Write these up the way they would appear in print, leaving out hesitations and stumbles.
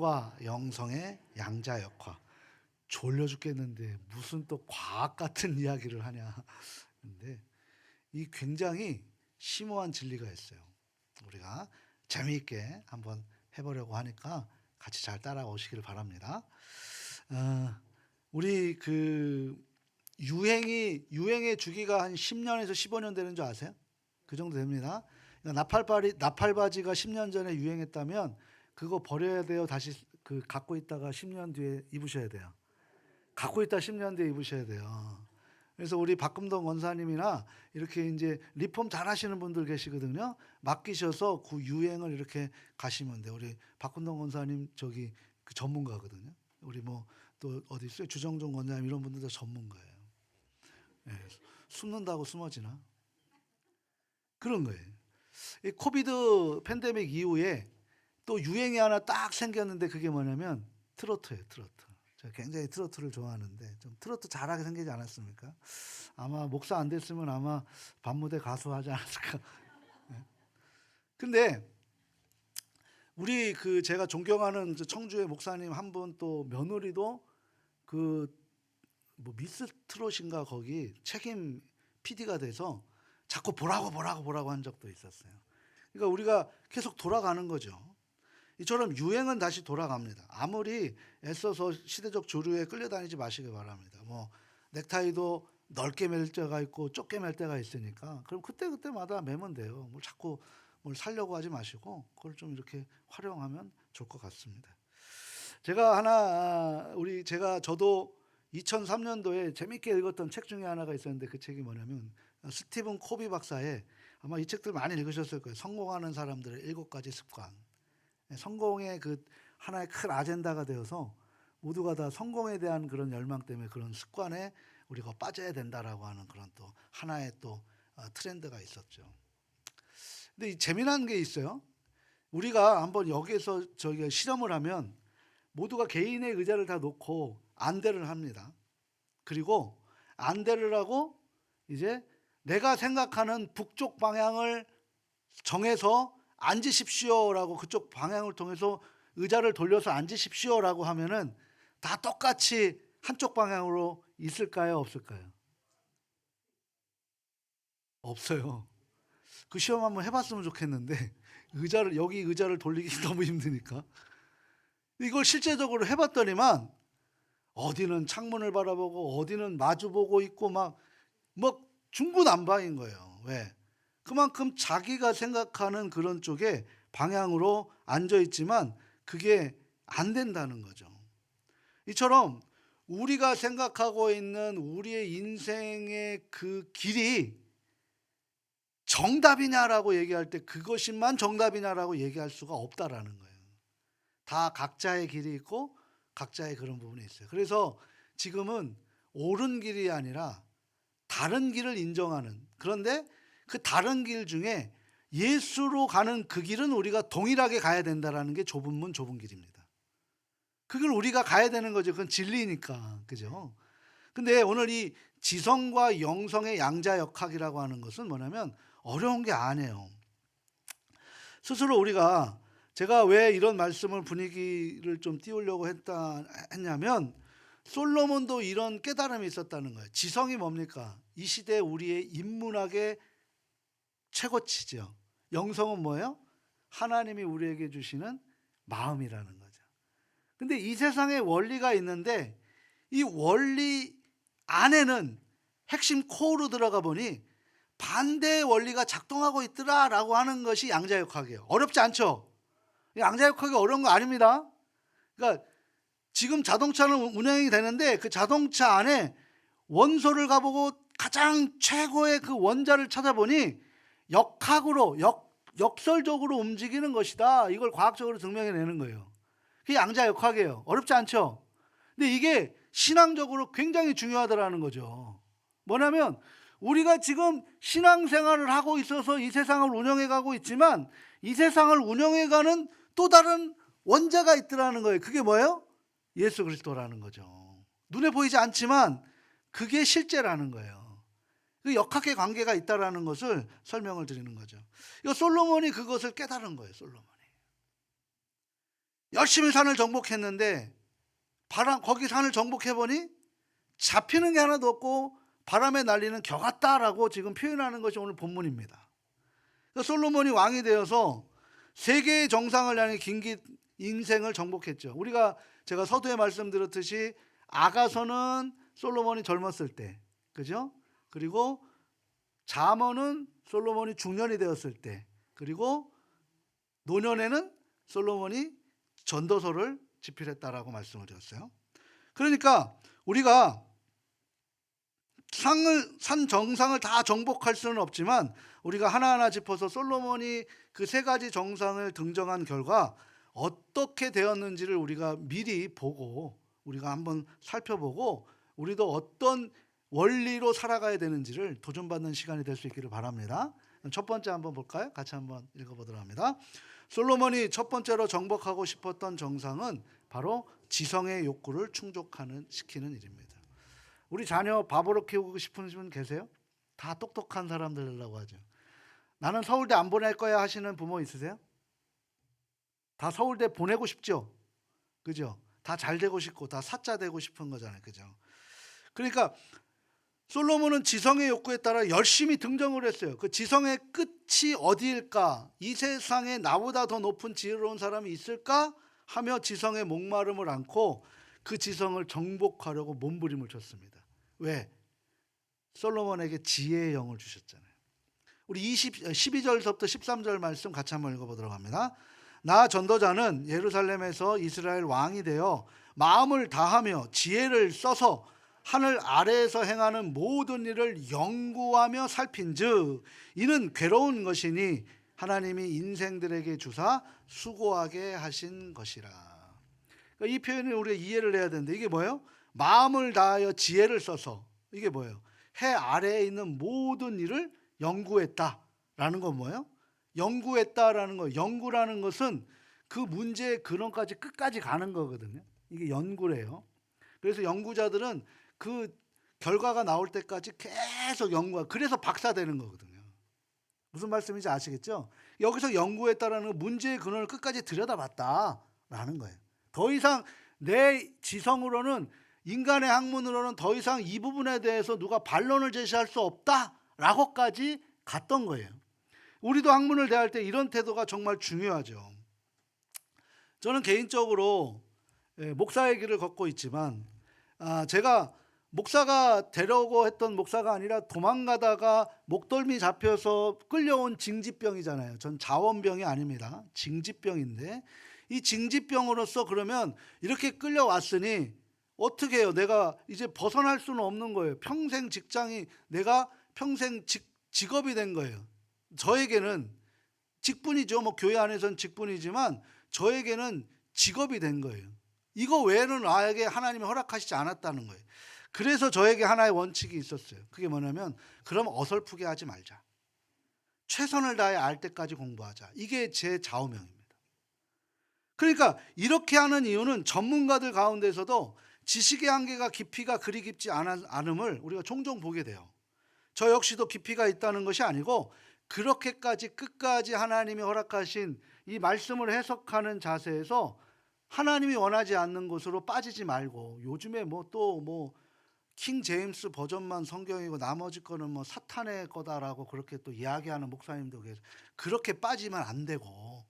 지성과 영성의 양자역화. 졸려 죽겠는데 무슨 또 과학 같은 이야기를 하냐. 근데 이 굉장히 심오한 진리가 있어요. 우리가 재미있게 한번 해보려고 하니까 같이 잘 따라오시길 바랍니다. 우리 유행의 주기가 한 10년에서 15년 되는 줄 아세요? 그 정도 됩니다. 그러니까 나팔바지가 10년 전에 유행했다면 그거 버려야 돼요. 다시 갖고 있다가 10년 뒤에 입으셔야 돼요. 갖고 있다 10년 뒤에 입으셔야 돼요. 그래서 우리 박금동 원사님이나 이렇게 이제 리폼 잘 하시는 분들 계시거든요. 맡기셔서 그 유행을 이렇게 가시면 돼요. 우리 박금동 원사님 그 전문가거든요. 우리 뭐 또 어디 있어요? 주정종 원장님 이런 분들도 전문가예요. 네. 숨는다고 숨어지나? 그런 거예요. 이 코비드 팬데믹 이후에 또 유행이 하나 딱 생겼는데 그게 뭐냐면 트로트예요. 트로트. 제가 굉장히 트로트를 좋아하는데 좀 트로트 잘하게 생기지 않았습니까? 아마 목사 안 됐으면 아마 밤무대 가수 하지 않았을까. 네. 근데 우리 제가 존경하는 청주의 목사님 한 분 또 며느리도 뭐 미스 트롯인가 거기 책임 PD가 돼서 자꾸 보라고 한 적도 있었어요. 그러니까 우리가 계속 돌아가는 거죠. 이처럼 유행은 다시 돌아갑니다. 아무리 애써서 시대적 조류에 끌려다니지 마시기 바랍니다. 뭐 넥타이도 넓게 맬 때가 있고 좁게 맬 때가 있으니까 그럼 그때마다 매면 돼요. 뭘 자꾸 뭘 살려고 하지 마시고 그걸 좀 이렇게 활용하면 좋을 것 같습니다. 저도 2003년도에 재밌게 읽었던 책 중에 하나가 있었는데 그 책이 뭐냐면 스티븐 코비 박사의, 아마 이 책들 많이 읽으셨을 거예요. 성공하는 사람들의 7가지 습관. 성공의 하나의 큰 아젠다가 되어서 모두가 다 성공에 대한 그런 열망 때문에 그런 습관에 우리가 빠져야 된다라고 하는 그런 또 하나의 또 트렌드가 있었죠. 근데 이 재미난 게 있어요. 우리가 한번 여기에서 저희가 실험을 하면 모두가 개인의 의자를 다 놓고 안대를 합니다. 그리고 안대를 하고 이제 내가 생각하는 북쪽 방향을 정해서 앉으십시오라고, 그쪽 방향을 통해서 의자를 돌려서 앉으십시오라고 하면은 다 똑같이 한쪽 방향으로 있을까요? 없을까요? 없어요. 그 시험 한번 해봤으면 좋겠는데 여기 의자를 돌리기 너무 힘드니까. 이걸 실제적으로 해봤더니만 어디는 창문을 바라보고 어디는 마주보고 있고 막 중구난방인 거예요. 왜? 그만큼 자기가 생각하는 그런 쪽에 방향으로 앉아 있지만 그게 안 된다는 거죠. 이처럼 우리가 생각하고 있는 우리의 인생의 그 길이 정답이냐라고 얘기할 때 그것이만 정답이냐라고 얘기할 수가 없다라는 거예요. 다 각자의 길이 있고 각자의 그런 부분이 있어요. 그래서 지금은 옳은 길이 아니라 다른 길을 인정하는, 그런데 그 다른 길 중에 예수로 가는 그 길은 우리가 동일하게 가야 된다라는 게 좁은 문 좁은 길입니다. 그걸 우리가 가야 되는 거죠. 그건 진리니까. 그죠? 근데 오늘 이 지성과 영성의 양자역학이라고 하는 것은 뭐냐면 어려운 게 아니에요. 스스로 제가 왜 이런 말씀을 분위기를 좀 띄우려고 했냐면 솔로몬도 이런 깨달음이 있었다는 거예요. 지성이 뭡니까? 이 시대 우리의 인문학의 최고치죠. 영성은 뭐예요? 하나님이 우리에게 주시는 마음이라는 거죠. 근데 이 세상에 원리가 있는데 이 원리 안에는 핵심 코어로 들어가 보니 반대의 원리가 작동하고 있더라라고 하는 것이 양자역학이에요. 어렵지 않죠? 양자역학이 어려운 거 아닙니다. 그러니까 지금 자동차는 운행이 되는데 그 자동차 안에 원소를 가보고 가장 최고의 그 원자를 찾아보니 역설적으로 움직이는 것이다. 이걸 과학적으로 증명해내는 거예요. 그게 양자역학이에요. 어렵지 않죠? 근데 이게 신앙적으로 굉장히 중요하다라는 거죠. 뭐냐면 우리가 지금 신앙생활을 하고 있어서 이 세상을 운영해가고 있지만 이 세상을 운영해가는 또 다른 원자가 있더라는 거예요. 그게 뭐예요? 예수 그리스도라는 거죠. 눈에 보이지 않지만 그게 실제라는 거예요. 그 역학의 관계가 있다라는 것을 설명을 드리는 거죠. 이거 솔로몬이 그것을 깨달은 거예요. 솔로몬이. 열심히 산을 정복했는데 거기 산을 정복해 보니 잡히는 게 하나도 없고 바람에 날리는 겨 같다라고 지금 표현하는 것이 오늘 본문입니다. 솔로몬이 왕이 되어서 세계의 정상을 향해 긴긴 인생을 정복했죠. 제가 서두에 말씀드렸듯이 아가서는 솔로몬이 젊었을 때, 그죠? 그리고 잠언은 솔로몬이 중년이 되었을 때, 그리고 노년에는 솔로몬이 전도서를 집필했다라고 말씀을 드렸어요. 그러니까 우리가 산 정상을 다 정복할 수는 없지만 우리가 하나하나 짚어서 솔로몬이 그 세 가지 정상을 등정한 결과 어떻게 되었는지를 우리가 미리 보고 우리가 한번 살펴보고 우리도 어떤 원리로 살아가야 되는지를 도전받는 시간이 될 수 있기를 바랍니다. 첫 번째 한번 볼까요? 같이 한번 읽어보도록 합니다. 솔로몬이 첫 번째로 정복하고 싶었던 정상은 바로 지성의 욕구를 시키는 일입니다. 우리 자녀 바보로 키우고 싶은 분 계세요? 다 똑똑한 사람들 되려고 하죠. 나는 서울대 안 보낼 거야 하시는 부모 있으세요? 다 서울대 보내고 싶죠? 그죠? 다 잘 되고 싶고 다 사자 되고 싶은 거잖아요. 그죠? 그러니까 솔로몬은 지성의 욕구에 따라 열심히 등정을 했어요. 그 지성의 끝이 어디일까? 이 세상에 나보다 더 높은 지혜로운 사람이 있을까? 하며 지성의 목마름을 안고 그 지성을 정복하려고 몸부림을 쳤습니다. 왜? 솔로몬에게 지혜의 영을 주셨잖아요. 우리 12절부터 13절 말씀 같이 한번 읽어보도록 합니다. 나 전도자는 예루살렘에서 이스라엘 왕이 되어 마음을 다하며 지혜를 써서 하늘 아래에서 행하는 모든 일을 연구하며 살핀즉 이는 괴로운 것이니 하나님이 인생들에게 주사 수고하게 하신 것이라. 그러니까 이 표현을 우리가 이해를 해야 되는데 이게 뭐예요? 마음을 다하여 지혜를 써서 이게 뭐예요? 해 아래에 있는 모든 일을 연구했다라는 건 뭐예요? 연구했다라는 거, 연구라는 것은 그 문제의 근원까지 끝까지 가는 거거든요. 이게 연구래요. 그래서 연구자들은 그 결과가 나올 때까지 계속 연구하고 그래서 박사 되는 거거든요. 무슨 말씀인지 아시겠죠? 여기서 연구했다라는 문제의 근원을 끝까지 들여다봤다라는 거예요. 더 이상 내 지성으로는 인간의 학문으로는 더 이상 이 부분에 대해서 누가 반론을 제시할 수 없다라고까지 갔던 거예요. 우리도 학문을 대할 때 이런 태도가 정말 중요하죠. 저는 개인적으로 목사의 길을 걷고 있지만 제가 목사가 되려고 했던 목사가 아니라 도망가다가 목덜미 잡혀서 끌려온 징집병이잖아요. 전 자원병이 아닙니다. 징집병인데 이 징집병으로서 그러면 이렇게 끌려왔으니 어떻게 해요? 내가 이제 벗어날 수는 없는 거예요. 평생 직장이 내가 평생 직업이 된 거예요. 저에게는 직분이죠. 뭐 교회 안에서는 직분이지만 저에게는 직업이 된 거예요. 이거 외에는 나에게 하나님이 허락하시지 않았다는 거예요. 그래서 저에게 하나의 원칙이 있었어요. 그게 뭐냐면 그럼 어설프게 하지 말자. 최선을 다해 알 때까지 공부하자. 이게 제 좌우명입니다. 그러니까 이렇게 하는 이유는 전문가들 가운데서도 지식의 한계가 깊이가 그리 깊지 않음을 우리가 종종 보게 돼요. 저 역시도 깊이가 있다는 것이 아니고 그렇게까지 끝까지 하나님이 허락하신 이 말씀을 해석하는 자세에서 하나님이 원하지 않는 곳으로 빠지지 말고 요즘에 킹 제임스 버전만 성경이고 나머지 거는 뭐 사탄의 거다라고 그렇게 또 이야기하는 목사님도 계세요. 그렇게 빠지면 안 되고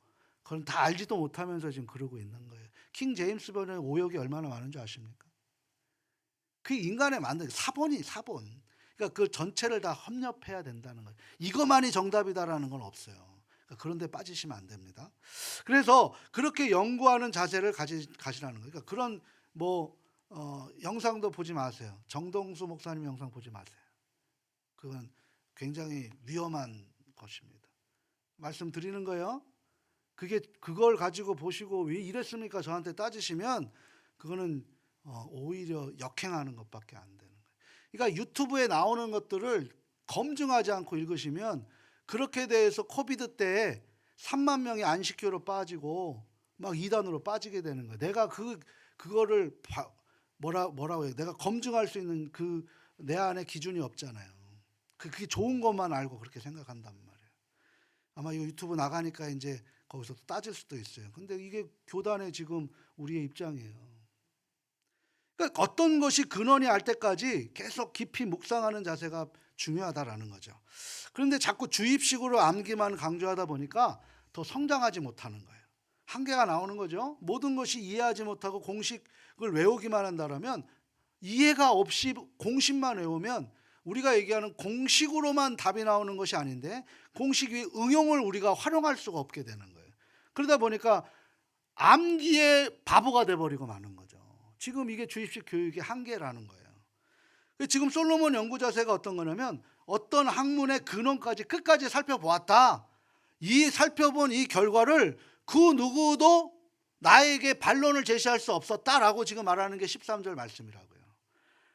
그건 다 알지도 못하면서 지금 그러고 있는 거예요. 킹 제임스 버전의 오역이 얼마나 많은 줄 아십니까? 그 인간의 만든 사본. 그러니까 그 전체를 다 협력해야 된다는 거예요. 이것만이 정답이다라는 건 없어요. 그러니까 그런 데 빠지시면 안 됩니다. 그래서 그렇게 연구하는 자세를 가시라는 거예요. 그러니까 그런 영상도 보지 마세요. 정동수 목사님 영상 보지 마세요. 그건 굉장히 위험한 것입니다. 말씀드리는 거예요. 그걸 가지고 보시고 왜 이랬습니까? 저한테 따지시면 그거는 오히려 역행하는 것밖에 안 되는 거예요. 그러니까 유튜브에 나오는 것들을 검증하지 않고 읽으시면 그렇게 돼서 코비드 때 3만 명이 안식교로 빠지고 막 이단으로 빠지게 되는 거예요. 내가 그거를 뭐라고 해요? 내가 검증할 수 있는 내 안에 기준이 없잖아요. 그게 좋은 것만 알고 그렇게 생각한단 말이에요. 아마 이거 유튜브 나가니까 이제 거기서 또 따질 수도 있어요. 근데 이게 교단의 지금 우리의 입장이에요. 그러니까 어떤 것이 근원이 알 때까지 계속 깊이 묵상하는 자세가 중요하다라는 거죠. 그런데 자꾸 주입식으로 암기만 강조하다 보니까 더 성장하지 못하는 거예요. 한계가 나오는 거죠. 모든 것이 이해하지 못하고 공식을 외우기만 한다라면, 이해가 없이 공식만 외우면 우리가 얘기하는 공식으로만 답이 나오는 것이 아닌데 공식 위에 응용을 우리가 활용할 수가 없게 되는 거예요. 그러다 보니까 암기의 바보가 돼버리고 마는 거죠. 지금 이게 주입식 교육의 한계라는 거예요. 지금 솔로몬 연구 자세가 어떤 거냐면, 어떤 학문의 근원까지 끝까지 살펴보았다. 이 살펴본 이 결과를 그 누구도 나에게 반론을 제시할 수 없었다라고 지금 말하는 게 13절 말씀이라고요.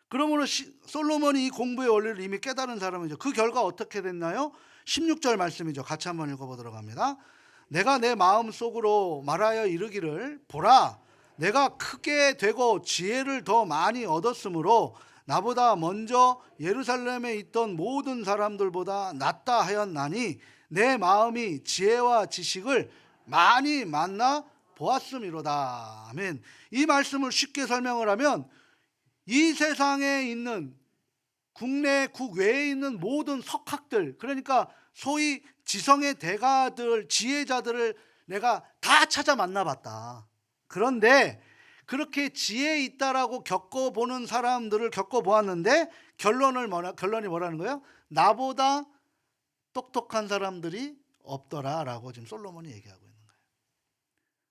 그러므로 솔로몬이 이 공부의 원리를 이미 깨달은 사람이죠. 그 결과 어떻게 됐나요? 16절 말씀이죠. 같이 한번 읽어보도록 합니다. 내가 내 마음속으로 말하여 이르기를, 보라, 내가 크게 되고 지혜를 더 많이 얻었으므로 나보다 먼저 예루살렘에 있던 모든 사람들보다 낫다 하였나니 내 마음이 지혜와 지식을 많이 만나 보았음이로다. 아멘. 이 말씀을 쉽게 설명을 하면, 이 세상에 있는 국내 국외에 있는 모든 석학들, 그러니까 소위 지성의 대가들, 지혜자들을 내가 다 찾아 만나봤다. 그런데 그렇게 지혜 있다라고 겪어보는 사람들을 겪어보았는데 결론이 뭐라는 거예요? 나보다 똑똑한 사람들이 없더라라고 지금 솔로몬이 얘기하고 있는 거예요.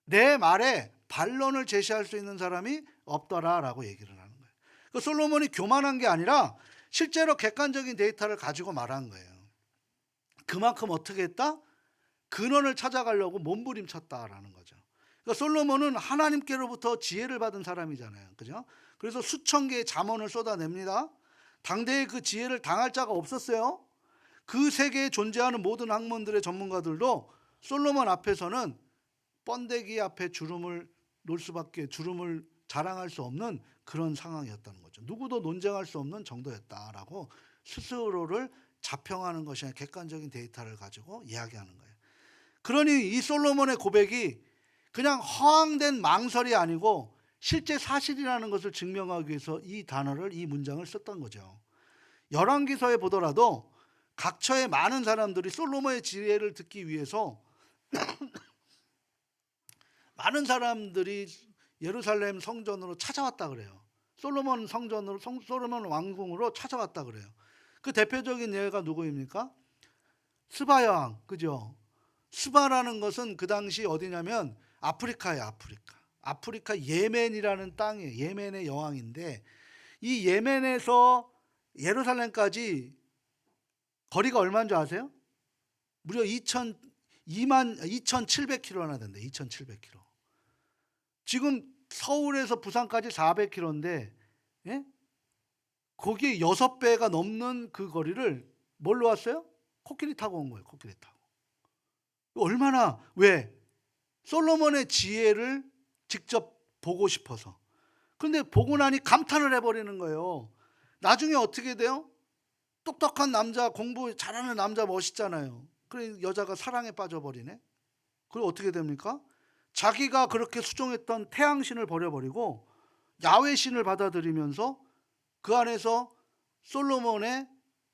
내 말에 반론을 제시할 수 있는 사람이 없더라라고 얘기를 하는 거예요. 그 솔로몬이 교만한 게 아니라 실제로 객관적인 데이터를 가지고 말한 거예요. 그만큼 어떻게 했다? 근원을 찾아가려고 몸부림쳤다라는 거죠. 그러니까 솔로몬은 하나님께로부터 지혜를 받은 사람이잖아요. 그죠? 그래서 수천 개의 잠언을 쏟아냅니다. 당대에 그 지혜를 당할 자가 없었어요. 그 세계에 존재하는 모든 학문들의 전문가들도 솔로몬 앞에서는 번데기 앞에 주름을 자랑할 수 없는 그런 상황이었다는 거죠. 누구도 논쟁할 수 없는 정도였다라고 스스로를 자평하는 것이 아니라 객관적인 데이터를 가지고 이야기하는 거예요. 그러니 이 솔로몬의 고백이 그냥 허황된 망설이 아니고 실제 사실이라는 것을 증명하기 위해서 이 문장을 썼던 거죠. 열왕기서에 보더라도 각처의 많은 사람들이 솔로몬의 지혜를 듣기 위해서 많은 사람들이 예루살렘 성전으로 찾아왔다 그래요. 솔로몬 왕궁으로 찾아왔다 그래요. 그 대표적인 예가 누구입니까? 스바 여왕, 그죠? 스바라는 것은 그 당시 어디냐면 아프리카예요. 아프리카 예멘이라는 땅이에요. 예멘의 여왕인데, 이 예멘에서 예루살렘까지 거리가 얼마인 줄 아세요? 무려 2,700km나 된대. 2,700km. 지금 서울에서 부산까지 400km인데, 예? 거기에 6배가 넘는 그 거리를 뭘로 왔어요? 코끼리 타고 온 거예요. 코끼리 타고. 얼마나, 왜? 솔로몬의 지혜를 직접 보고 싶어서. 근데 보고 나니 감탄을 해버리는 거예요. 나중에 어떻게 돼요? 똑똑한 남자, 공부 잘하는 남자 멋있잖아요. 그래 여자가 사랑에 빠져버리네. 그리고 어떻게 됩니까? 자기가 그렇게 수종했던 태양신을 버려버리고 야훼신을 받아들이면서 그 안에서 솔로몬의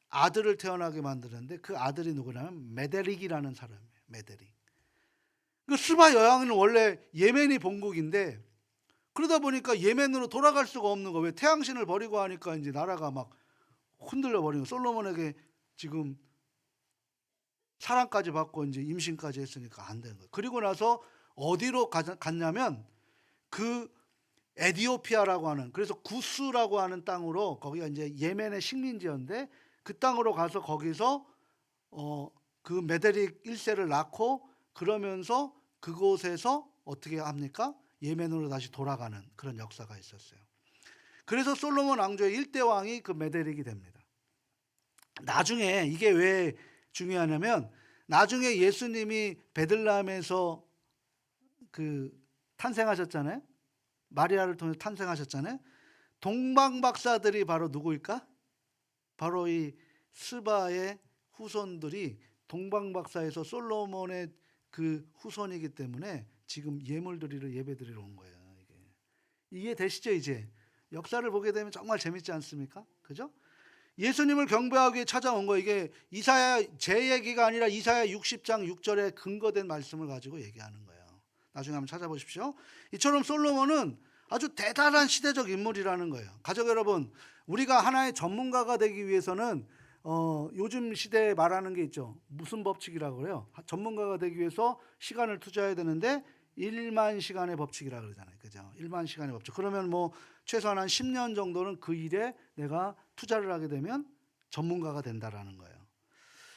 아들을 태어나게 만드는데, 그 아들이 누구냐면 메데릭이라는 사람이에요. 메데릭. 그 스바 여왕은 원래 예멘이 본국인데, 그러다 보니까 예멘으로 돌아갈 수가 없는 거예요. 왜? 태양신을 버리고 하니까 이제 나라가 막 흔들려 버리는, 솔로몬에게 지금 사랑까지 받고 이제 임신까지 했으니까 안 되는 거예요. 그리고 나서 어디로 갔냐면 그 에디오피아라고 하는, 그래서 구스라고 하는 땅으로, 거기가 이제 예멘의 식민지였는데 그 땅으로 가서 거기서 그 메데릭 1세를 낳고, 그러면서 그곳에서 어떻게 합니까? 예멘으로 다시 돌아가는 그런 역사가 있었어요. 그래서 솔로몬 왕조의 1대 왕이 그 메데릭이 됩니다. 나중에 이게 왜 중요하냐면, 나중에 예수님이 베들레헴에서 그 탄생하셨잖아요. 마리아를 통해 탄생하셨잖아요. 동방박사들이 바로 누구일까? 바로 이 스바의 후손들이 동방박사에서 솔로몬의 그 후손이기 때문에 지금 예물 드리러 예배 드리러 온 거예요. 이게 이해되시죠? 이제 역사를 보게 되면 정말 재밌지 않습니까? 그죠? 예수님을 경배하기 위해 찾아온 거, 이게 이사야 제 얘기가 아니라 이사야 60장 6절에 근거된 말씀을 가지고 얘기하는 거예요. 나중에 한번 찾아보십시오. 이처럼 솔로몬은 아주 대단한 시대적 인물이라는 거예요. 가족 여러분, 우리가 하나의 전문가가 되기 위해서는 요즘 시대에 말하는 게 있죠. 무슨 법칙이라고 그래요? 전문가가 되기 위해서 시간을 투자해야 되는데 1만 시간의 법칙이라고 그러잖아요. 그죠? 1만 시간의 법칙. 그러면 뭐 최소한 한 10년 정도는 그 일에 내가 투자를 하게 되면 전문가가 된다라는 거예요.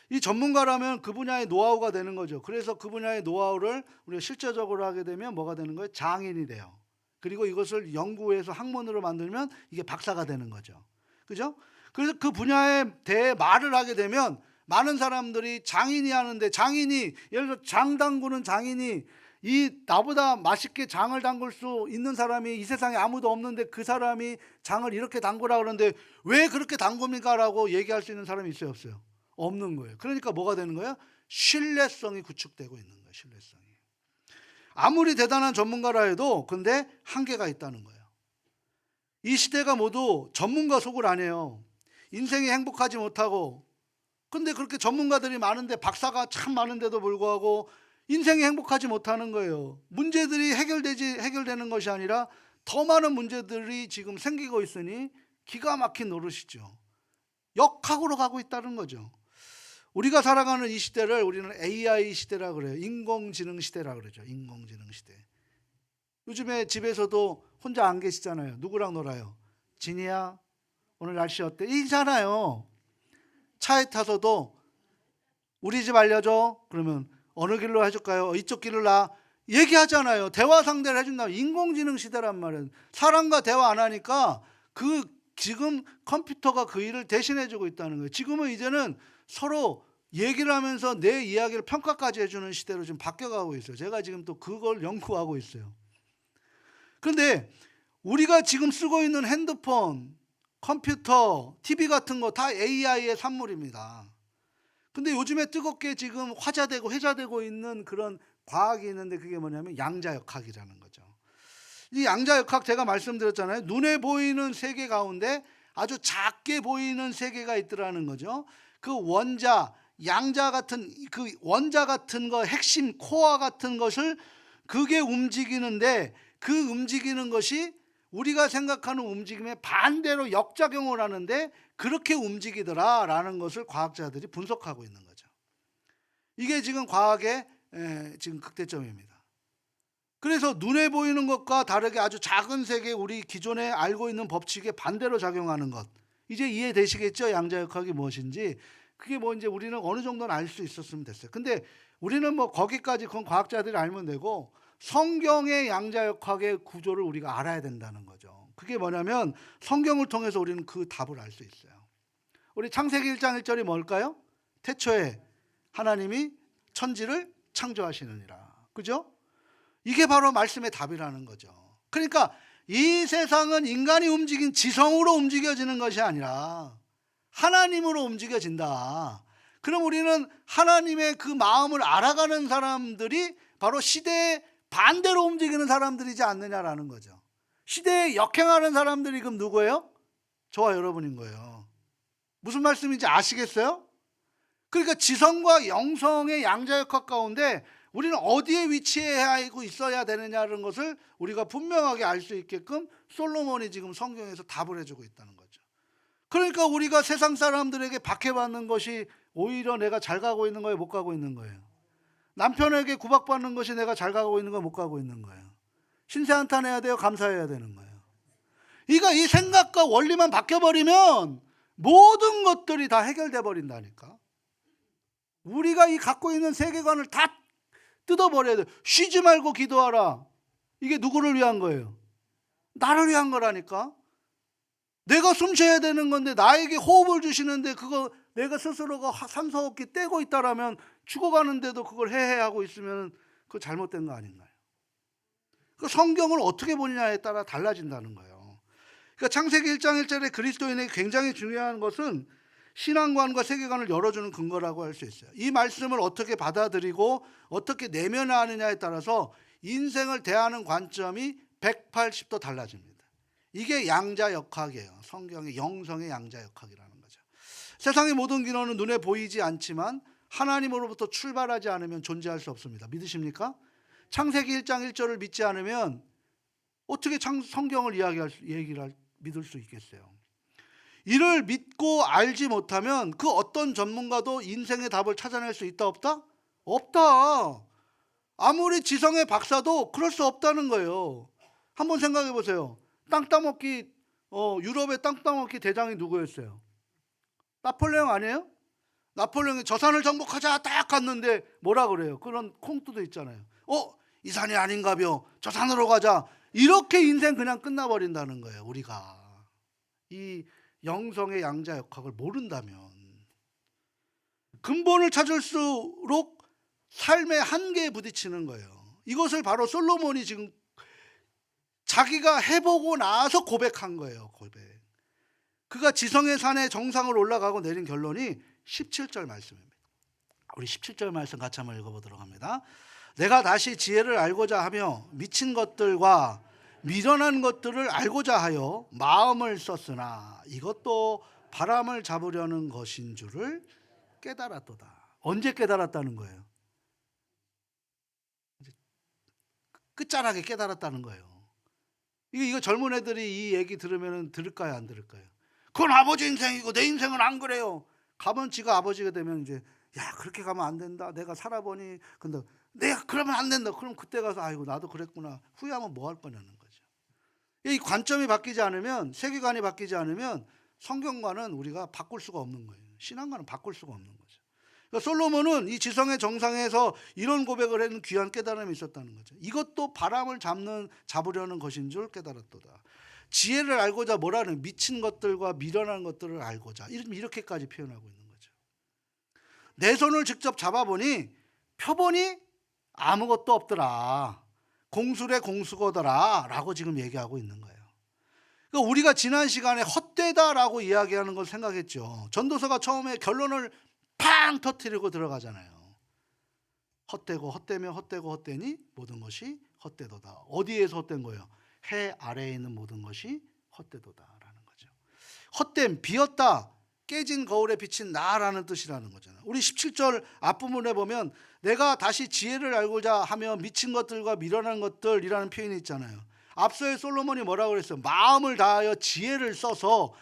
이 전문가라면 그 분야의 노하우가 되는 거죠. 그래서 그 분야의 노하우를 우리가 실제적으로 하게 되면 뭐가 되는 거예요? 장인이 돼요. 그리고 이것을 연구해서 학문으로 만들면 이게 박사가 되는 거죠. 그죠? 그래서 그 분야에 대해 말을 하게 되면 많은 사람들이 장인이 하는데, 장인이 예를 들어 장 담그는 장인이 이 나보다 맛있게 장을 담글 수 있는 사람이 이 세상에 아무도 없는데 그 사람이 장을 이렇게 담그라 그러는데 왜 그렇게 담굽니까? 라고 얘기할 수 있는 사람이 있어요, 없어요? 없는 거예요. 그러니까 뭐가 되는 거예요? 신뢰성이 구축되고 있는 거예요. 신뢰성이. 아무리 대단한 전문가라 해도 근데 한계가 있다는 거예요. 이 시대가 모두 전문가 속을 안 해요. 인생이 행복하지 못하고, 근데 그렇게 전문가들이 많은데 박사가 참 많은데도 불구하고 인생이 행복하지 못하는 거예요. 문제들이 해결되는 것이 아니라 더 많은 문제들이 지금 생기고 있으니 기가 막힌 노릇이죠. 역학으로 가고 있다는 거죠. 우리가 살아가는 이 시대를 우리는 AI 시대라고 그래요. 인공지능 시대라고 그러죠. 인공지능 시대. 요즘에 집에서도 혼자 안 계시잖아요. 누구랑 놀아요? 진이야, 오늘 날씨 어때? 이잖아요. 차에 타서도 우리 집 알려줘. 그러면 어느 길로 해줄까요? 이쪽 길로 나. 얘기하잖아요. 대화 상대를 해준다. 인공지능 시대란 말이에요. 사람과 대화 안 하니까 지금 컴퓨터가 그 일을 대신해주고 있다는 거예요. 지금은 이제는 서로 얘기를 하면서 내 이야기를 평가까지 해주는 시대로 좀 바뀌어가고 있어요. 제가 지금 또 그걸 연구하고 있어요. 그런데 우리가 지금 쓰고 있는 핸드폰, 컴퓨터, TV 같은 거 다 AI의 산물입니다. 근데 요즘에 뜨겁게 지금 화제되고 회자되고 있는 그런 과학이 있는데 그게 뭐냐면 양자역학이라는 거죠. 이 양자역학 제가 말씀드렸잖아요. 눈에 보이는 세계 가운데 아주 작게 보이는 세계가 있더라는 거죠. 그 원자, 양자 같은 그 원자 같은 거, 핵심 코어 같은 것을 그게 움직이는데 그 움직이는 것이 우리가 생각하는 움직임에 반대로 역작용을 하는데 그렇게 움직이더라라는 것을 과학자들이 분석하고 있는 거죠. 이게 지금 과학의 지금 극대점입니다. 그래서 눈에 보이는 것과 다르게 아주 작은 세계, 우리 기존에 알고 있는 법칙에 반대로 작용하는 것. 이제 이해되시겠죠? 양자역학이 무엇인지. 그게 뭐 이제 우리는 어느 정도는 알 수 있었으면 됐어요. 근데 우리는 뭐 거기까지 그건 과학자들이 알면 되고, 성경의 양자역학의 구조를 우리가 알아야 된다는 거죠. 그게 뭐냐면 성경을 통해서 우리는 그 답을 알 수 있어요. 우리 창세기 1장 1절이 뭘까요? 태초에 하나님이 천지를 창조하시느니라. 그죠? 이게 바로 말씀의 답이라는 거죠. 그러니까 이 세상은 인간이 움직인 지성으로 움직여지는 것이 아니라 하나님으로 움직여진다. 그럼 우리는 하나님의 그 마음을 알아가는 사람들이 바로 시대에 반대로 움직이는 사람들이지 않느냐라는 거죠. 시대에 역행하는 사람들이 그럼 누구예요? 저와 여러분인 거예요. 무슨 말씀인지 아시겠어요? 그러니까 지성과 영성의 양자역학 가운데 우리는 어디에 위치하고 있어야 되느냐는 것을 우리가 분명하게 알 수 있게끔 솔로몬이 지금 성경에서 답을 해주고 있다는 거죠. 그러니까 우리가 세상 사람들에게 박해받는 것이 오히려 내가 잘 가고 있는 거예요, 못 가고 있는 거예요? 남편에게 구박받는 것이 내가 잘 가고 있는 거예요, 못 가고 있는 거예요? 신세 한탄해야 돼요, 감사해야 되는 거예요? 그러니까 이 생각과 원리만 바뀌어버리면 모든 것들이 다 해결돼 버린다니까. 우리가 이 갖고 있는 세계관을 다 뜯어버려야 돼. 쉬지 말고 기도하라. 이게 누구를 위한 거예요? 나를 위한 거라니까. 내가 숨 쉬어야 되는 건데 나에게 호흡을 주시는데 그거 내가 스스로가 산소호흡기 떼고 있다라면 죽어가는데도 그걸 해하고 있으면 그거 잘못된 거 아닌가요? 그 성경을 어떻게 보느냐에 따라 달라진다는 거예요. 그러니까 창세기 1장 1절에 그리스도인에게 굉장히 중요한 것은 신앙관과 세계관을 열어주는 근거라고 할 수 있어요. 이 말씀을 어떻게 받아들이고 어떻게 내면화하느냐에 따라서 인생을 대하는 관점이 180도 달라집니다. 이게 양자역학이에요. 성경의 영성의 양자역학이라는 거죠. 세상의 모든 기능은 눈에 보이지 않지만 하나님으로부터 출발하지 않으면 존재할 수 없습니다. 믿으십니까? 창세기 1장 1절을 믿지 않으면 어떻게 성경을 믿을 수 있겠어요? 이를 믿고 알지 못하면 그 어떤 전문가도 인생의 답을 찾아낼 수 있다 없다? 없다. 아무리 지성의 박사도 그럴 수 없다는 거예요. 한번 생각해 보세요. 유럽의 땅 따먹기 대장이 누구였어요? 나폴레옹 아니에요? 나폴레옹이 저 산을 정복하자 딱 갔는데 뭐라 그래요? 그런 콩투도 있잖아요. 이 산이 아닌가벼. 저 산으로 가자. 이렇게 인생 그냥 끝나버린다는 거예요. 우리가 이 영성의 양자역학을 모른다면 근본을 찾을수록 삶의 한계에 부딪히는 거예요. 이것을 바로 솔로몬이 지금 자기가 해보고 나서 고백한 거예요. 고백. 그가 지성의 산의 정상을 올라가고 내린 결론이 17절 말씀입니다. 우리 17절 말씀 같이 한번 읽어보도록 합니다. 내가 다시 지혜를 알고자 하며 미친 것들과 미련한 것들을 알고자 하여 마음을 썼으나 이것도 바람을 잡으려는 것인 줄을 깨달았도다. 언제 깨달았다는 거예요? 끝자락에 깨달았다는 거예요. 이거 젊은 애들이 이 얘기 들으면 들을까요, 안 들을까요? 그건 아버지 인생이고 내 인생은 안 그래요. 가면 지가 아버지가 되면 이제 야 그렇게 가면 안 된다. 내가 살아보니 근데 내가 그러면 안 된다. 그럼 그때 가서 아이고 나도 그랬구나. 후회하면 뭐 할 거냐는 거죠. 이 관점이 바뀌지 않으면 세계관이 바뀌지 않으면 성경과는 우리가 바꿀 수가 없는 거예요. 신앙과는 바꿀 수가 없는 거죠. 그러니까 솔로몬은 이 지성의 정상에서 이런 고백을 하는 귀한 깨달음이 있었다는 거죠. 이것도 바람을 잡으려는 것인 줄 깨달았도다. 지혜를 알고자 뭐라는 미친 것들과 미련한 것들을 알고자 이렇게까지 표현하고 있는 거죠. 내 손을 직접 잡아보니 펴보니 아무것도 없더라. 공술의 공수거더라 라고 지금 얘기하고 있는 거예요. 그러니까 우리가 지난 시간에 헛되다라고 이야기하는 걸 생각했죠. 전도서가 처음에 결론을 팡 터뜨리고 들어가잖아요. 헛되고 헛되며 헛되고 헛되니 모든 것이 헛되도다. 어디에서 헛된 거예요? 해 아래에 있는 모든 것이 헛되도다라는 거죠. 헛됨, 비었다, 깨진 거울에 비친 나라는 뜻이라는 거잖아요. 우리 17절 앞부분에 보면 내가 다시 지혜를 알고자 하며 미친 것들과 미련한 것들이라는 표현이 있잖아요. 앞서의 솔로몬이 뭐라고 그랬어요? 마음을 다하여 지혜를 써서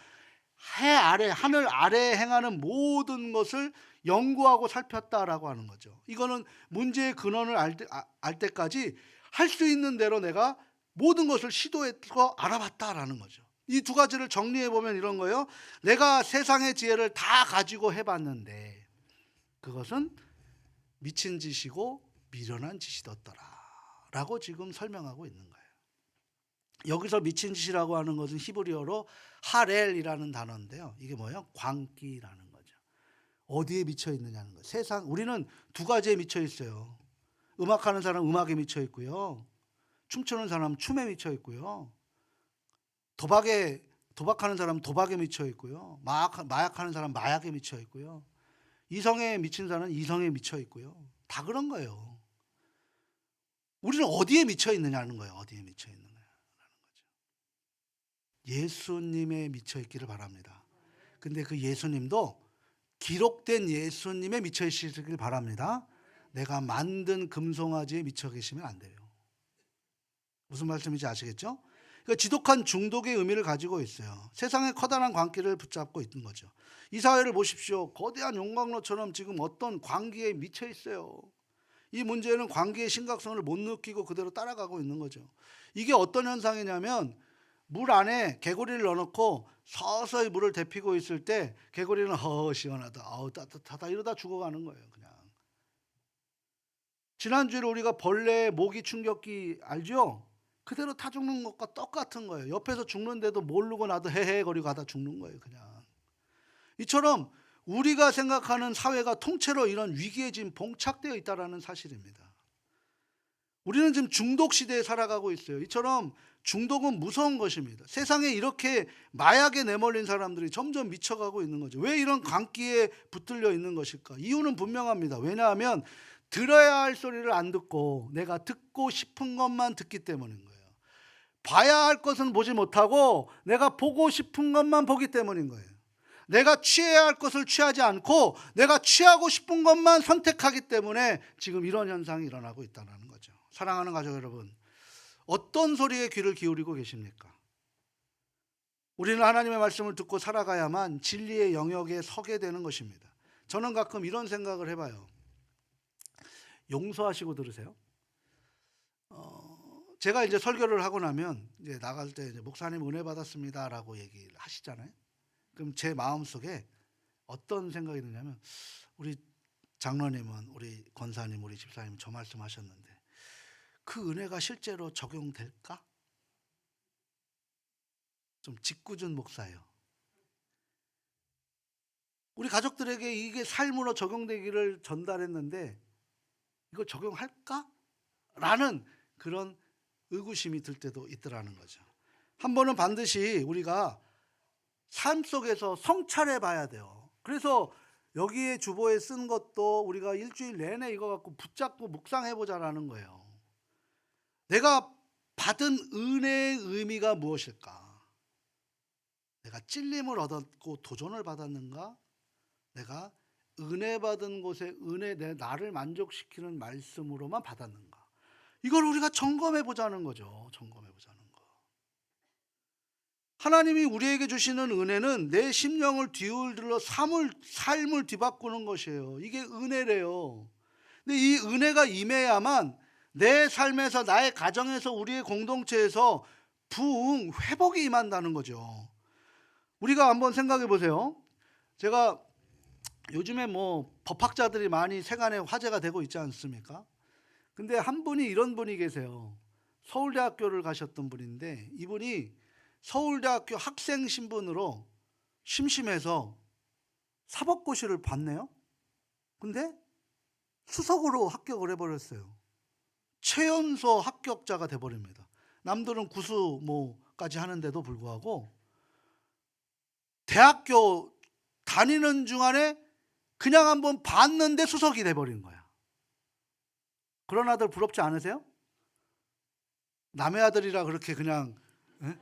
해 아래, 하늘 아래에 행하는 모든 것을 연구하고 살폈다라고 하는 거죠. 이거는 문제의 근원을 알 때까지 할 수 있는 대로 내가 모든 것을 시도해서 알아봤다라는 거죠. 이 두 가지를 정리해 보면 이런 거예요. 내가 세상의 지혜를 다 가지고 해봤는데 그것은 미친 짓이고 미련한 짓이었더라 라고 지금 설명하고 있는 거예요. 여기서 미친 짓이라고 하는 것은 히브리어로 하렐이라는 단어인데요. 이게 뭐예요? 광기라는 거죠. 어디에 미쳐 있느냐는 거예요. 우리는 두 가지에 미쳐 있어요. 음악하는 사람 음악에 미쳐 있고요. 춤추는 사람 춤에 미쳐 있고요. 도박하는 사람 도박에 미쳐 있고요. 마약하는 사람 마약에 미쳐 있고요. 이성에 미친 사람은 이성에 미쳐 있고요. 다 그런 거예요. 우리는 어디에 미쳐 있느냐는 거예요. 어디에 미쳐 있느냐라는 거죠. 예수님에 미쳐 있기를 바랍니다. 근데 그 예수님도 기록된 예수님에 미쳐 있으시길 바랍니다. 내가 만든 금송아지에 미쳐 계시면 안 돼요. 무슨 말씀인지 아시겠죠? 그러니까 지독한 중독의 의미를 가지고 있어요. 세상의 커다란 광기를 붙잡고 있는 거죠. 이 사회를 보십시오. 거대한 용광로처럼 지금 어떤 광기에 미쳐 있어요. 이 문제는 광기의 심각성을 못 느끼고 그대로 따라가고 있는 거죠. 이게 어떤 현상이냐면 물 안에 개구리를 넣어놓고 서서히 물을 데피고 있을 때 개구리는 시원하다, 따뜻하다 이러다 죽어가는 거예요. 그냥. 지난주에 우리가 벌레 모기 충격기 알죠? 그대로 타 죽는 것과 똑같은 거예요. 옆에서 죽는데도 모르고 나도 헤헤거리고 하다 죽는 거예요. 그냥. 이처럼 우리가 생각하는 사회가 통째로 이런 위기에 지금 봉착되어 있다는 사실입니다. 우리는 지금 중독 시대에 살아가고 있어요. 이처럼 중독은 무서운 것입니다. 세상에 이렇게 마약에 내몰린 사람들이 점점 미쳐가고 있는 거죠. 왜 이런 광기에 붙들려 있는 것일까? 이유는 분명합니다. 왜냐하면 들어야 할 소리를 안 듣고 내가 듣고 싶은 것만 듣기 때문인 거예요. 봐야 할 것은 보지 못하고 내가 보고 싶은 것만 보기 때문인 거예요. 내가 취해야 할 것을 취하지 않고 내가 취하고 싶은 것만 선택하기 때문에 지금 이런 현상이 일어나고 있다는 거죠. 사랑하는 가족 여러분, 어떤 소리에 귀를 기울이고 계십니까? 우리는 하나님의 말씀을 듣고 살아가야만 진리의 영역에 서게 되는 것입니다. 저는 가끔 이런 생각을 해봐요. 용서하시고 들으세요. 제가 이제 설교를 하고 나면 이제 나갈 때 이제 목사님 은혜 받았습니다라고 얘기를 하시잖아요. 그럼 제 마음속에 어떤 생각이 드냐면, 우리 장로님은, 우리 권사님, 우리 집사님 저 말씀하셨는데 그 은혜가 실제로 적용될까? 좀 짓궂은 목사예요. 우리 가족들에게 이게 삶으로 적용되기를 전달했는데 이거 적용할까? 라는 그런 의구심이 들 때도 있더라는 거죠. 한 번은 반드시 우리가 삶 속에서 성찰해 봐야 돼요. 그래서 여기에 주보에 쓴 것도 우리가 일주일 내내 이거 갖고 붙잡고 묵상해 보자라는 거예요. 내가 받은 은혜의 의미가 무엇일까? 내가 찔림을 얻었고 도전을 받았는가? 내가 은혜 받은 곳에 나를 만족시키는 말씀으로만 받았는가? 이걸 우리가 점검해 보자는 거죠. 점검해 보자는 거. 하나님이 우리에게 주시는 은혜는 내 심령을 뒤흔들러 삶을 뒤바꾸는 것이에요. 이게 은혜래요. 근데 이 은혜가 임해야만 내 삶에서, 나의 가정에서, 우리의 공동체에서 부흥, 회복이 임한다는 거죠. 우리가 한번 생각해 보세요. 제가 요즘에 뭐 법학자들이 많이 세간에 화제가 되고 있지 않습니까? 근데 한 분이, 이런 분이 계세요. 서울대학교를 가셨던 분인데 이분이 서울대학교 학생 신분으로 심심해서 사법고시를 봤네요. 근데 수석으로 합격을 해버렸어요. 최연소 합격자가 돼버립니다. 남들은 구수 뭐까지 하는데도 불구하고 대학교 다니는 중간에 그냥 한번 봤는데 수석이 돼버린 거야. 그런 아들 부럽지 않으세요? 남의 아들이라 그렇게 그냥, 에?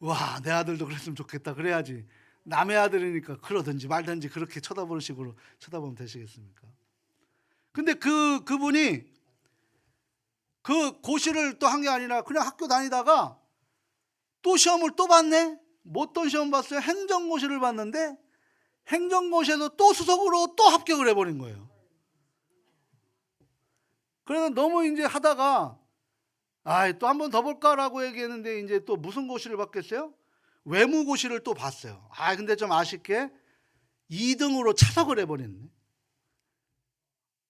와, 내 아들도 그랬으면 좋겠다 그래야지. 남의 아들이니까 그러든지 말든지 그렇게 쳐다보는 식으로 쳐다보면 되시겠습니까? 근데 그분이 그 고시를 또 한 게 아니라 그냥 학교 다니다가 또 시험을 또 봤네? 뭐 어떤 시험 봤어요? 행정고시를 봤는데 행정고시에서 또 수석으로 또 합격을 해버린 거예요. 그래서 너무 이제 하다가 또 한 번 더 볼까라고 얘기했는데 이제 또 무슨 고시를 봤겠어요? 외무고시를 또 봤어요. 근데 좀 아쉽게 2등으로 차석을 해버렸네.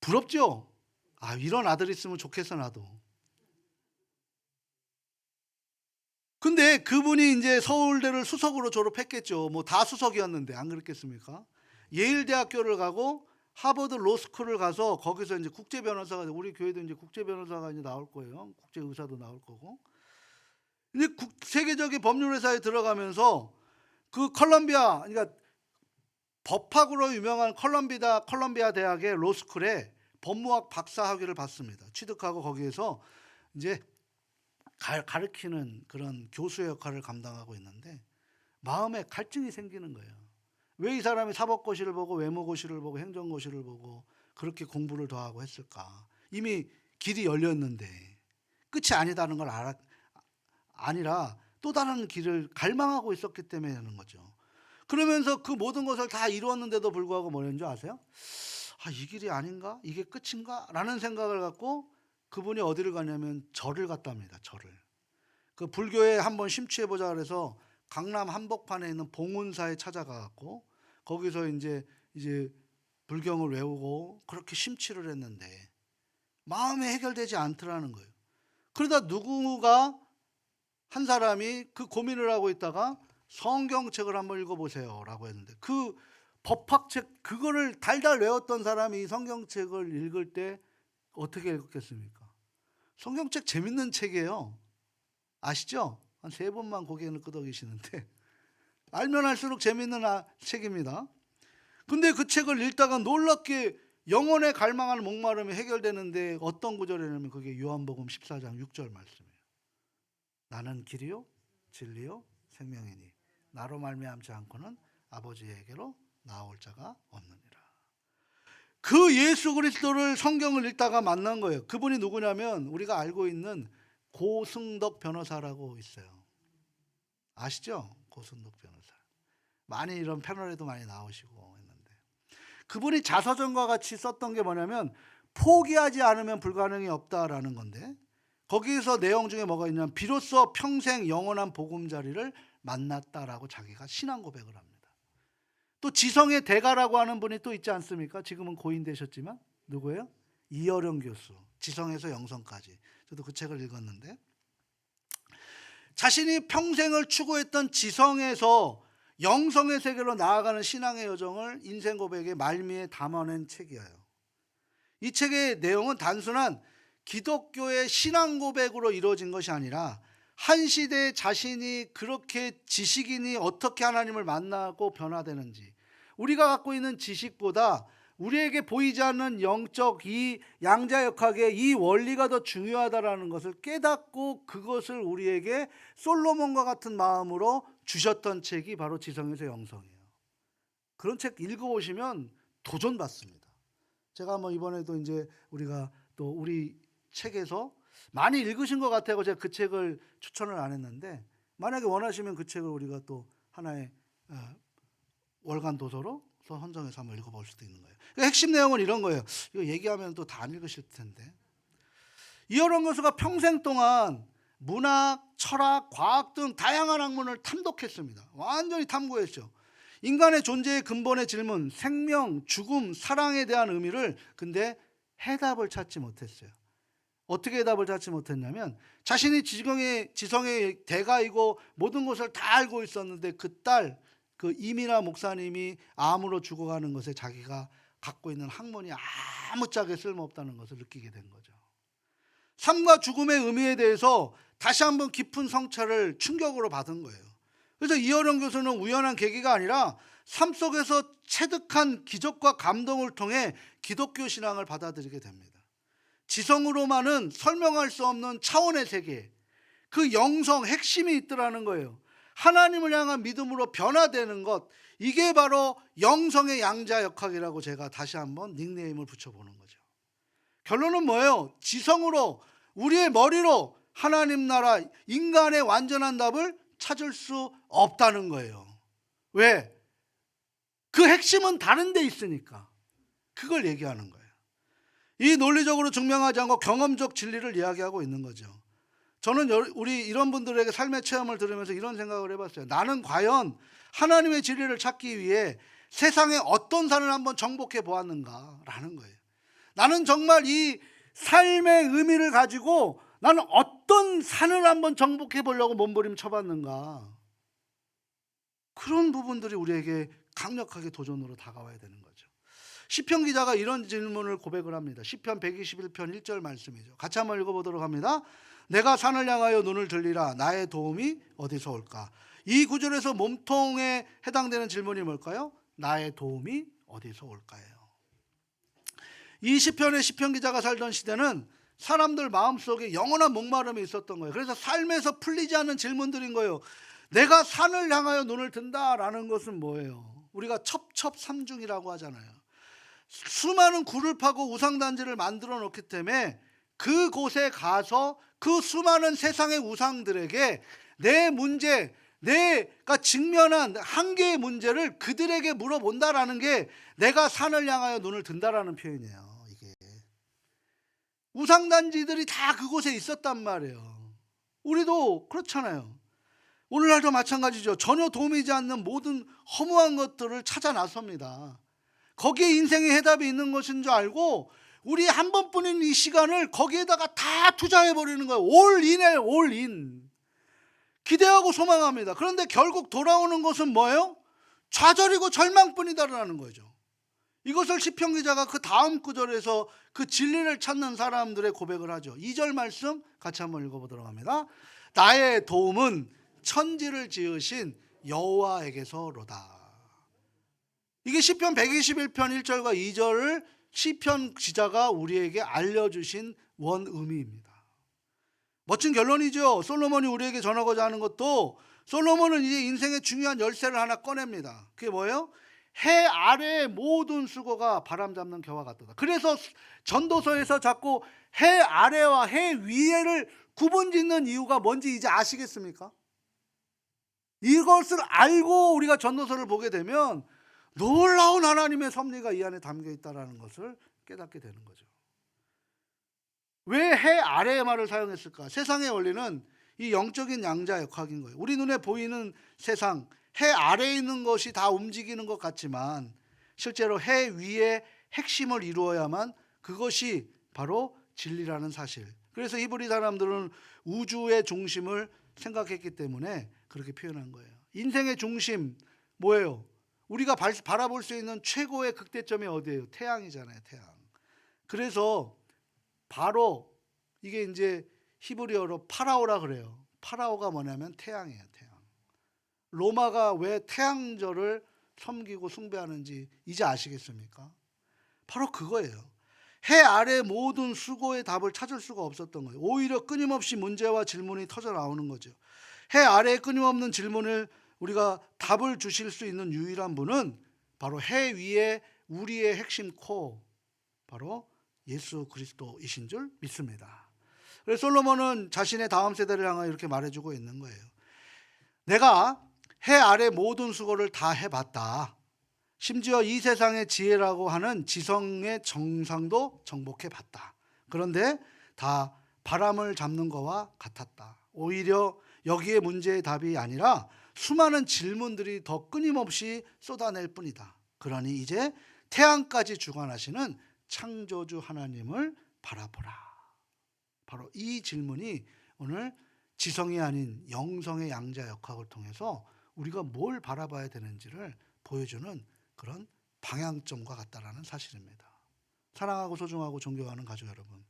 부럽죠? 이런 아들 있으면 좋겠어 나도. 근데 그분이 이제 서울대를 수석으로 졸업했겠죠. 뭐 다 수석이었는데 안 그렇겠습니까? 예일대학교를 가고 하버드 로스쿨을 가서 거기서 이제 국제 변호사가, 우리 교회도 이제 국제 변호사가 이제 나올 거예요. 국제 의사도 나올 거고. 근데 세계적인 법률 회사에 들어가면서 그 컬럼비아, 그러니까 법학으로 유명한 컬럼비아 대학의 로스쿨에 법무학 박사 학위를 받습니다. 취득하고 거기에서 이제 가르치는 그런 교수의 역할을 감당하고 있는데 마음에 갈증이 생기는 거예요. 왜 이 사람이 사법고시를 보고 외무고시를 보고 행정고시를 보고 그렇게 공부를 더 하고 했을까? 이미 길이 열렸는데 끝이 아니다는 걸 아니라 또 다른 길을 갈망하고 있었기 때문에 하는 거죠. 그러면서 그 모든 것을 다 이루었는데도 불구하고 뭐였는 줄 아세요? 이 길이 아닌가? 이게 끝인가? 라는 생각을 갖고 그분이 어디를 가냐면 절을 갔답니다. 절을. 그 불교에 한번 심취해보자 그래서 강남 한복판에 있는 봉은사에 찾아가갖고 거기서 이제 불경을 외우고 그렇게 심취를 했는데 마음이 해결되지 않더라는 거예요. 그러다 누구가 한 사람이 그 고민을 하고 있다가 성경책을 한번 읽어보세요 라고 했는데 그 법학책 그거를 달달 외웠던 사람이 성경책을 읽을 때 어떻게 읽었겠습니까? 성경책 재밌는 책이에요. 아시죠? 한 3번만 고개를 끄덕이시는데 알면 알수록 재미있는 책입니다. 근데 그 책을 읽다가 놀랍게 영혼의 갈망하는 목마름이 해결되는데 어떤 구절이냐면 그게 요한복음 14장 6절 말씀이에요. 나는 길이요 진리요 생명이니 나로 말미암지 않고는 아버지에게로 나올 자가 없느니라. 그 예수 그리스도를 성경을 읽다가 만난 거예요. 그분이 누구냐면 우리가 알고 있는 고승덕 변호사라고 있어요. 아시죠? 고승덕 변호사. 많이 이런 패널에도 많이 나오시고 했는데 그분이 자서전과 같이 썼던 게 뭐냐면 포기하지 않으면 불가능이 없다라는 건데 거기에서 내용 중에 뭐가 있냐면 비로소 평생 영원한 보금자리를 만났다라고 자기가 신앙 고백을 합니다. 또 지성의 대가라고 하는 분이 또 있지 않습니까? 지금은 고인 되셨지만 누구예요? 이어령 교수. 지성에서 영성까지. 저도 그 책을 읽었는데 자신이 평생을 추구했던 지성에서 영성의 세계로 나아가는 신앙의 여정을 인생 고백의 말미에 담아낸 책이에요. 이 책의 내용은 단순한 기독교의 신앙 고백으로 이루어진 것이 아니라 한 시대에 자신이 그렇게 지식인이 어떻게 하나님을 만나고 변화되는지 우리가 갖고 있는 지식보다 우리에게 보이지 않는 영적 이 양자역학의 이 원리가 더 중요하다라는 것을 깨닫고 그것을 우리에게 솔로몬과 같은 마음으로 주셨던 책이 바로 지성에서 영성이에요. 그런 책 읽어보시면 도전받습니다. 제가 뭐 이번에도 이제 우리가 또 우리 책에서 많이 읽으신 것 같아요. 제가 그 책을 추천을 안 했는데 만약에 원하시면 그 책을 우리가 또 하나의 월간 도서로 선정해서 한번 읽어볼 수도 있는 거예요. 핵심 내용은 이런 거예요. 이거 얘기하면 또 다 안 읽으실 텐데 이어령 교수가 평생 동안 문학, 철학, 과학 등 다양한 학문을 탐독했습니다. 완전히 탐구했죠. 인간의 존재의 근본의 질문, 생명, 죽음, 사랑에 대한 의미를 근데 해답을 찾지 못했어요. 어떻게 해답을 찾지 못했냐면 자신이 지성의 대가이고 모든 것을 다 알고 있었는데 그 이민아 목사님이 암으로 죽어가는 것에 자기가 갖고 있는 학문이 아무짝에 쓸모없다는 것을 느끼게 된 거죠. 삶과 죽음의 의미에 대해서 다시 한번 깊은 성찰을 충격으로 받은 거예요. 그래서 이어령 교수는 우연한 계기가 아니라 삶 속에서 체득한 기적과 감동을 통해 기독교 신앙을 받아들이게 됩니다. 지성으로만은 설명할 수 없는 차원의 세계, 그 영성 핵심이 있더라는 거예요. 하나님을 향한 믿음으로 변화되는 것, 이게 바로 영성의 양자역학이라고 제가 다시 한번 닉네임을 붙여보는 거죠. 결론은 뭐예요? 지성으로 우리의 머리로 하나님 나라 인간의 완전한 답을 찾을 수 없다는 거예요. 왜? 그 핵심은 다른 데 있으니까. 그걸 얘기하는 거예요. 이 논리적으로 증명하지 않고 경험적 진리를 이야기하고 있는 거죠. 저는 우리 이런 분들에게 삶의 체험을 들으면서 이런 생각을 해봤어요. 나는 과연 하나님의 진리를 찾기 위해 세상에 어떤 산을 한번 정복해 보았는가라는 거예요. 나는 정말 이 삶의 의미를 가지고 나는 어떤 산을 한번 정복해 보려고 몸부림 쳐봤는가. 그런 부분들이 우리에게 강력하게 도전으로 다가와야 되는 거죠. 시편 기자가 이런 질문을 고백을 합니다. 시편 121편 1절 말씀이죠. 같이 한번 읽어보도록 합니다. 내가 산을 향하여 눈을 들리라. 나의 도움이 어디서 올까? 이 구절에서 몸통에 해당되는 질문이 뭘까요? 나의 도움이 어디서 올까요? 이 시편의 시편 기자가 살던 시대는 사람들 마음속에 영원한 목마름이 있었던 거예요. 그래서 삶에서 풀리지 않는 질문들인 거예요. 내가 산을 향하여 눈을 든다라는 것은 뭐예요? 우리가 첩첩산중이라고 하잖아요. 수많은 굴을 파고 우상단지를 만들어 놓기 때문에 그곳에 가서 그 수많은 세상의 우상들에게 내 문제, 내가 직면한 한계의 문제를 그들에게 물어본다라는 게 내가 산을 향하여 눈을 든다라는 표현이에요. 이게 우상단지들이 다 그곳에 있었단 말이에요. 우리도 그렇잖아요. 오늘날도 마찬가지죠. 전혀 도움이지 않는 모든 허무한 것들을 찾아 나섭니다. 거기에 인생의 해답이 있는 것인 줄 알고 우리 한 번뿐인 이 시간을 거기에다가 다 투자해버리는 거예요. 올인해요. 올인. 기대하고 소망합니다. 그런데 결국 돌아오는 것은 뭐예요? 좌절이고 절망뿐이다라는 거죠. 이것을 시편 기자가 그 다음 구절에서 그 진리를 찾는 사람들의 고백을 하죠. 2절 말씀 같이 한번 읽어보도록 합니다. 나의 도움은 천지를 지으신 여호와에게서로다. 이게 시편 121편 1절과 2절을 시편 기자가 우리에게 알려주신 원의미입니다. 멋진 결론이죠. 솔로몬이 우리에게 전하고자 하는 것도, 솔로몬은 이제 인생의 중요한 열쇠를 하나 꺼냅니다. 그게 뭐예요? 해 아래의 모든 수고가 바람 잡는 겨와 같도다. 그래서 전도서에서 자꾸 해 아래와 해 위에를 구분짓는 이유가 뭔지 이제 아시겠습니까? 이것을 알고 우리가 전도서를 보게 되면 놀라운 하나님의 섭리가 이 안에 담겨 있다는 것을 깨닫게 되는 거죠. 왜 해 아래의 말을 사용했을까? 세상의 원리는 이 영적인 양자 역학인 거예요. 우리 눈에 보이는 세상, 해 아래에 있는 것이 다 움직이는 것 같지만 실제로 해 위에 핵심을 이루어야만 그것이 바로 진리라는 사실. 그래서 히브리 사람들은 우주의 중심을 생각했기 때문에 그렇게 표현한 거예요. 인생의 중심 뭐예요? 우리가 바라볼 수 있는 최고의 극대점이 어디예요? 태양이잖아요, 태양. 그래서 바로 이게 이제 히브리어로 파라오라 그래요. 파라오가 뭐냐면 태양이에요, 태양. 로마가 왜 태양절을 섬기고 숭배하는지 이제 아시겠습니까? 바로 그거예요. 해 아래 모든 수고의 답을 찾을 수가 없었던 거예요. 오히려 끊임없이 문제와 질문이 터져 나오는 거죠. 해 아래에 끊임없는 질문을 우리가 답을 주실 수 있는 유일한 분은 바로 해 위에 우리의 핵심 코어, 바로 예수 그리스도이신 줄 믿습니다. 그래서 솔로몬은 자신의 다음 세대를 향하여 이렇게 말해주고 있는 거예요. 내가 해 아래 모든 수고를 다 해봤다. 심지어 이 세상의 지혜라고 하는 지성의 정상도 정복해봤다. 그런데 다 바람을 잡는 거와 같았다. 오히려 여기에 문제의 답이 아니라 수많은 질문들이 더 끊임없이 쏟아낼 뿐이다. 그러니 이제 태양까지 주관하시는 창조주 하나님을 바라보라. 바로 이 질문이 오늘 지성이 아닌 영성의 양자 역학을 통해서 우리가 뭘 바라봐야 되는지를 보여주는 그런 방향점과 같다라는 사실입니다. 사랑하고 소중하고 존경하는 가족 여러분,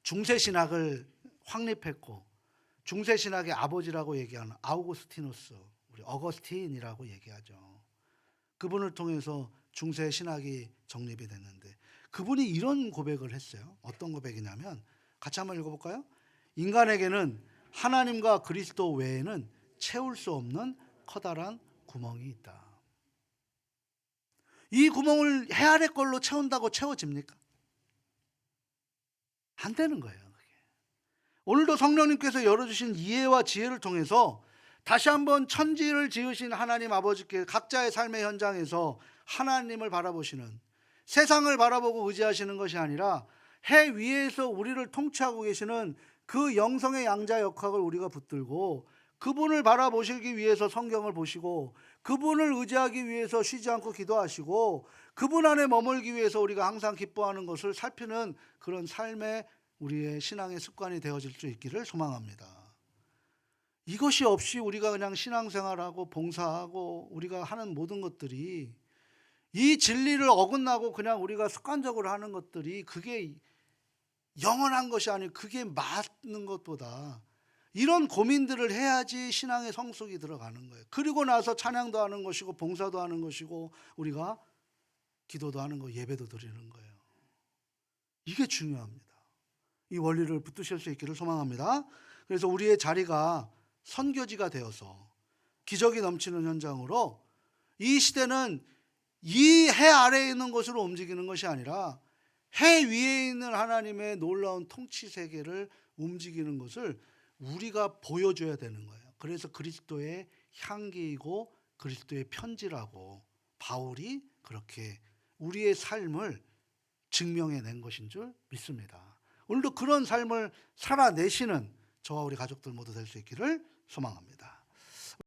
중세신학을 확립했고 중세신학의 아버지라고 얘기하는 아우구스티누스, 우리 어거스틴이라고 얘기하죠. 그분을 통해서 중세신학이 정립이 됐는데 그분이 이런 고백을 했어요. 어떤 고백이냐면 같이 한번 읽어볼까요? 인간에게는 하나님과 그리스도 외에는 채울 수 없는 커다란 구멍이 있다. 이 구멍을 해 아래 걸로 채운다고 채워집니까? 안 되는 거예요. 그게. 오늘도 성령님께서 열어주신 이해와 지혜를 통해서 다시 한번 천지를 지으신 하나님 아버지께 각자의 삶의 현장에서 하나님을 바라보시는, 세상을 바라보고 의지하시는 것이 아니라 해 위에서 우리를 통치하고 계시는 그 영성의 양자 역학을 우리가 붙들고 그분을 바라보시기 위해서 성경을 보시고 그분을 의지하기 위해서 쉬지 않고 기도하시고 그분 안에 머물기 위해서 우리가 항상 기뻐하는 것을 살피는 그런 삶의 우리의 신앙의 습관이 되어질 수 있기를 소망합니다. 이것이 없이 우리가 그냥 신앙생활하고 봉사하고 우리가 하는 모든 것들이, 이 진리를 어긋나고 그냥 우리가 습관적으로 하는 것들이 그게 영원한 것이 아니고 그게 맞는 것보다 이런 고민들을 해야지 신앙의 성숙이 들어가는 거예요. 그리고 나서 찬양도 하는 것이고 봉사도 하는 것이고 우리가 기도도 하는 거, 예배도 드리는 거예요. 이게 중요합니다. 이 원리를 붙드실 수 있기를 소망합니다. 그래서 우리의 자리가 선교지가 되어서 기적이 넘치는 현장으로, 이 시대는 이 해 아래에 있는 것으로 움직이는 것이 아니라 해 위에 있는 하나님의 놀라운 통치 세계를 움직이는 것을 우리가 보여줘야 되는 거예요. 그래서 그리스도의 향기이고 그리스도의 편지라고 바울이 그렇게 우리의 삶을 증명해낸 것인 줄 믿습니다. 오늘도 그런 삶을 살아내시는 저와 우리 가족들 모두 될 수 있기를 소망합니다.